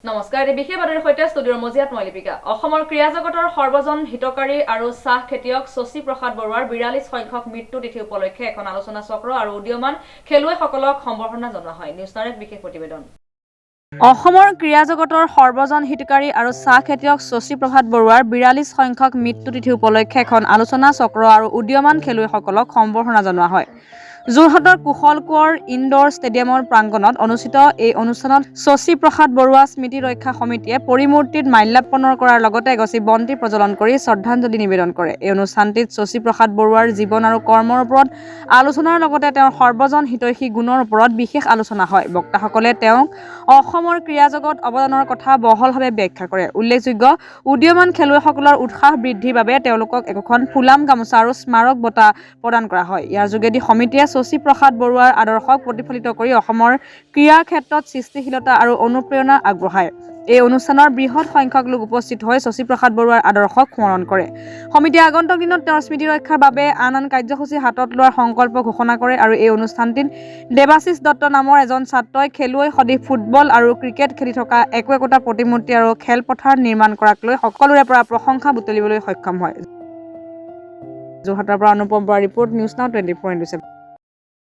নমস্কাৰ এই বিশেষ বাতৰিৰ সৈতে ষ্টুডিঅ'ৰ মজিয়াত মই লিপিকা অসমৰ ক্ৰীড়া জগতৰ সৰ্বজন হিতকাৰী আৰু চাহ খেতিয়ক শশী প্ৰসাদ বৰুৱাৰ 42 সংখ্যক মৃত্যু তিথি উপলক্ষে এখন আলোচনা চক্ৰ আৰু উদীয়মান খেলুৱৈসকলক সম্বৰ্ধনা জনোৱা হয়। নিউজ নাইট বিশেষ প্ৰতিবেদন। অসমৰ ক্ৰীড়া জগতৰ সৰ্বজন হিতকাৰী আৰু চাহ খেতিয়ক শশী প্ৰসাদ বৰুৱাৰ 42 সংখ্যক মৃত্যু তিথি উপলক্ষে এখন আলোচনা চক্ৰ আৰু উদীয়মান খেলুৱৈসকলক সম্বৰ্ধনা জনোৱা হয়। যোৰহাটৰ কুশল কোঁৱৰ ইনডোৰ ষ্টেডিয়ামৰ প্ৰাংগণত অনুষ্ঠিত এই অনুষ্ঠানত শশী প্ৰসাদ বৰুৱা স্মৃতি ৰক্ষা সমিতিয়ে পৰিমূৰ্তিত মাল্যাৰ্পণ কৰাৰ লগতে এগছি বন্তি প্ৰজ্বলন কৰি শ্ৰদ্ধাঞ্জলি নিবেদন কৰে। এই অনুষ্ঠানটিত শশী প্ৰসাদ বৰুৱাৰ জীৱন আৰু কৰ্মৰ ওপৰত আলোচনাৰ লগতে তেওঁৰ সৰ্বজন হিতৈষী গুণৰ ওপৰত বিশেষ আলোচনা হয়। বক্তাসকলে তেওঁক অসমৰ ক্ৰীড়া জগত অৱদানৰ কথা বহলভাৱে ব্যাখ্যা কৰে। উল্লেখযোগ্য উদীয়মান খেলুৱৈসকলৰ উৎসাহ বৃদ্ধিৰ বাবে তেওঁলোকক একোখন ফুলাম গামোচা আৰু স্মাৰক বঁটা প্ৰদান কৰা হয়। ইয়াৰ যোগেদি সমিতিয়ে শশী প্ৰসাদ বৰুৱাৰ আদৰ্শক প্ৰতিফলিত কৰি অসমৰ ক্ৰীড়া ক্ষেত্ৰত সৃষ্টিশীলতা আৰু অনুপ্ৰেৰণা আগবঢ়ায়। এই অনুষ্ঠানৰ বৃহৎ সংখ্যক লোক উপস্থিত হৈ শশী প্ৰসাদ বৰুৱাৰ আদৰ্শক স্মৰণ কৰে। সমিতিয়ে আগন্তুক দিনত তেওঁৰ স্মৃতি ৰক্ষাৰ বাবে আন কাৰ্যসূচী হাতত লোৱাৰ সংকল্প ঘোষণা কৰে আৰু এই অনুষ্ঠানটিত দেৱাশিষ দত্ত নামৰ এজন ছাত্ৰই খেলুৱৈ সদৃশ ফুটবল আৰু ক্ৰিকেট খেলি থকা একোটা প্ৰতিমূৰ্তি আৰু খেলপথাৰ নিৰ্মাণ কৰাক লৈ সকলোৰে পৰা প্ৰশংসা বুটলিবলৈ সক্ষম হয়। যোৰহাটৰ পৰা অনুপম বৰা ৰিপৰ্ট, নিউজ নাও 24/7।